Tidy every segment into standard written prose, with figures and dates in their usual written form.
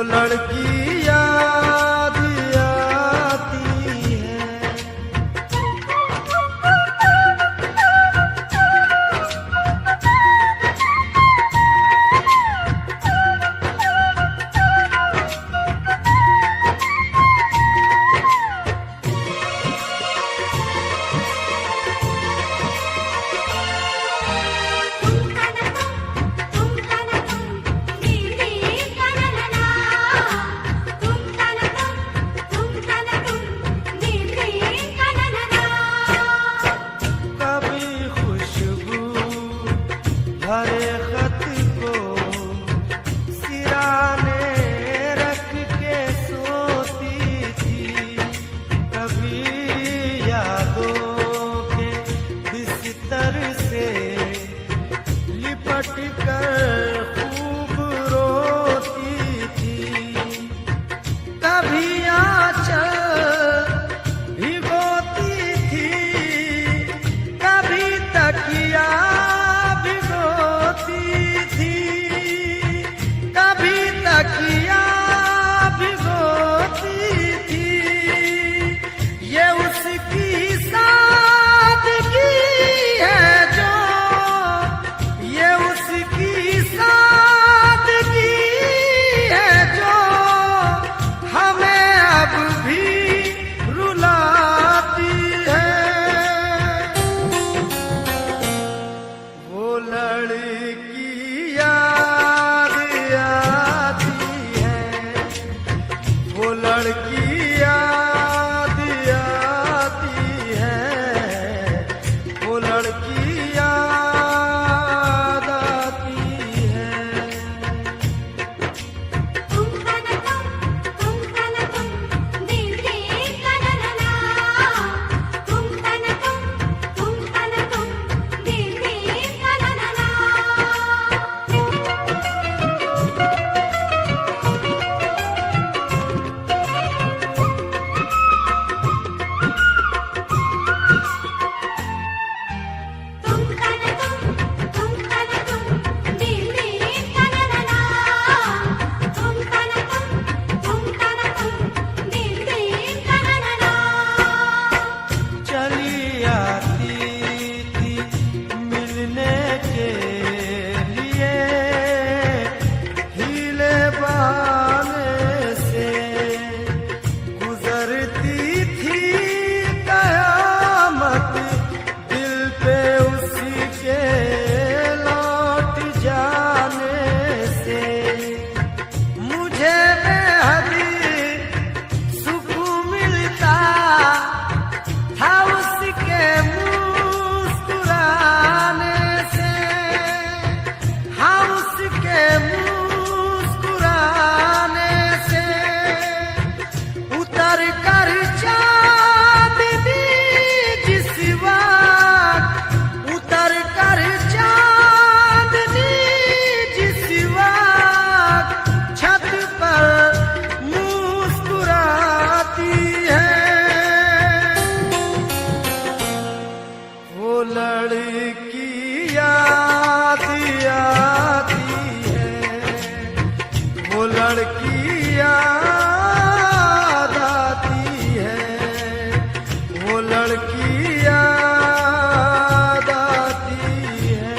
लड़की याद आती है। भरे खत को सिराने रख के सोती थी, कभी यादों के बिस्तर से लिपट कर खूब रोती थी, कभी आंचल भिगोती थी, कभी तकिया तकिया भिगोती थी। ये उसकी सादगी है जो, ये उसकी सादगी है जो हमें अब भी रुलाती है। वो लड़की लड़की याद आती है, वो लड़की याद आती है। लड़की याद आती है, वो लड़की याद आती है, वो लड़की याद आती है।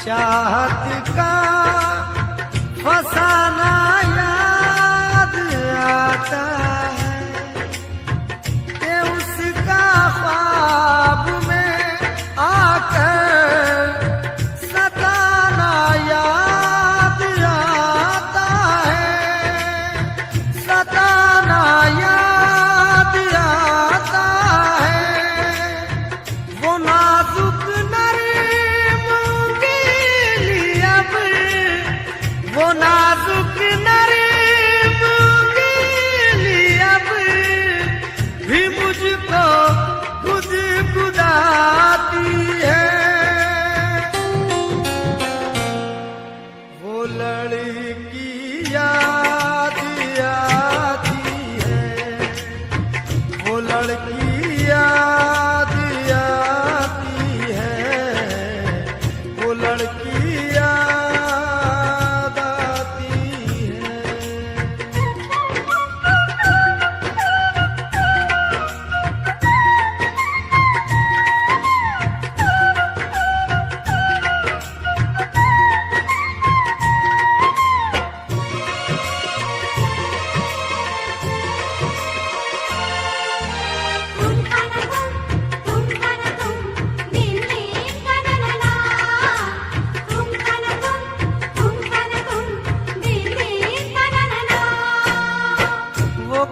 चाहत का फसाना याद आता है कि उसका ख्वाब में आकर सताना याद आता है, सताना याद आता है। वो नाजुक वो नाजुक नरीब की अब भी मुझको गुदगुदाती है। वो लड़की याद आती है, वो लड़की याद आती है, वो लड़की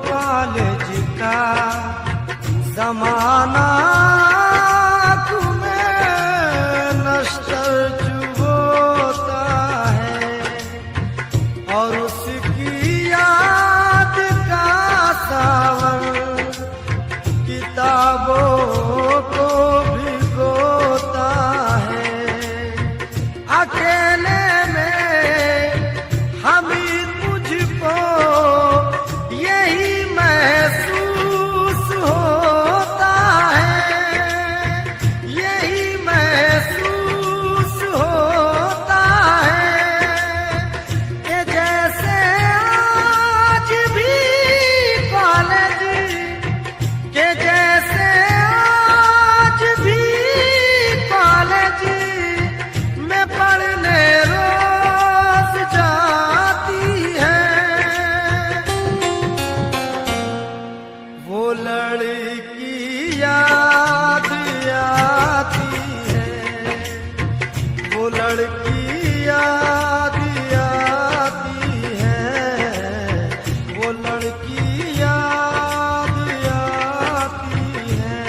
कॉलेज का जमाना तुम्हें नश्तर चुभोता है और उसकी याद का सावन किताबों को भिगोता है। अकेले में हम ही तुझको यही महसूस होता है, यही महसूस होता है कि जैसे आज भी कॉलेज, कि जैसे आज भी कॉलेज में पढ़ने रोज जाती है। वो लड़की याद आती है, वो लड़की याद आती है, वो लड़की याद आती है।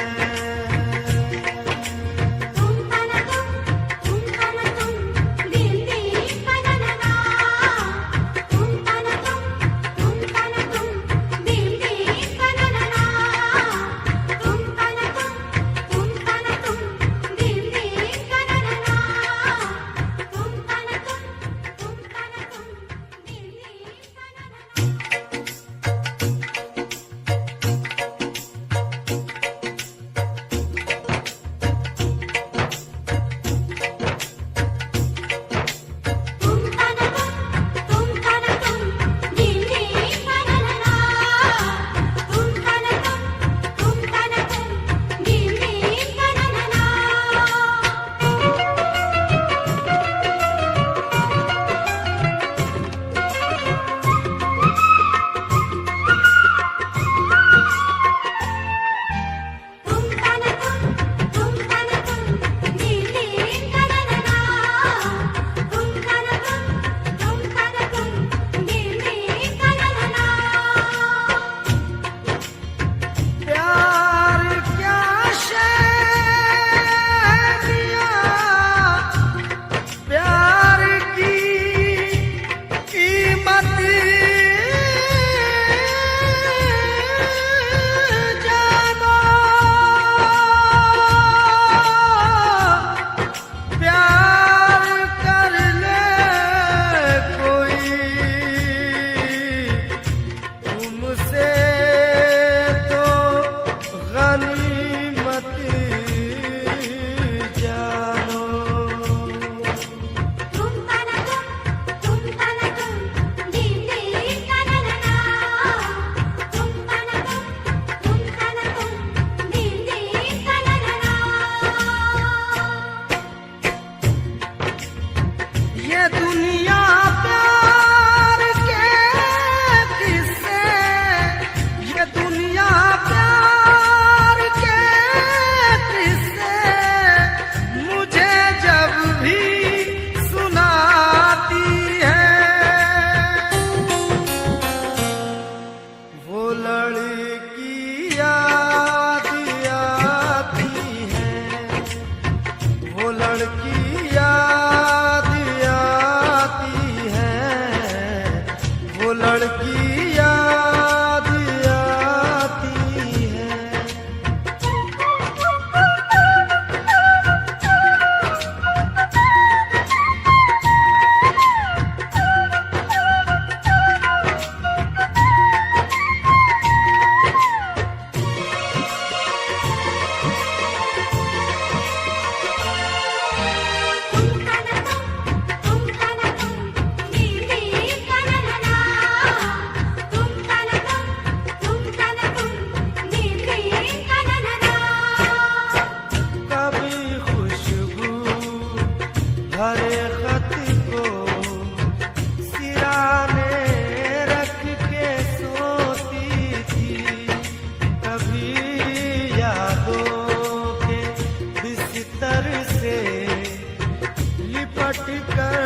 भरे खत को सिराने रख के सोती थी। कभी यादों के बिस्तर से लिपट कर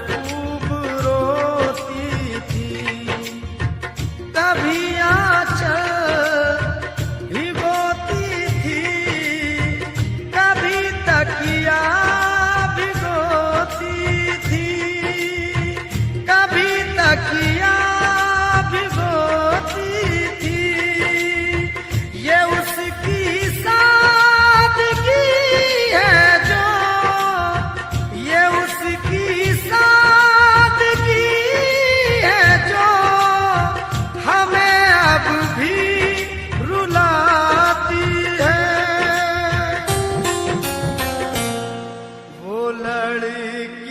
खूब रोती थी। कभी आंचल भिगोती थी, कभी तकिया भिगोती थी, कभी तकिया भिगोती थी। ये उसकी सादगी है जो, ये उसकी सादगी है जो हमें अब भी रुलाती है। वो लड़की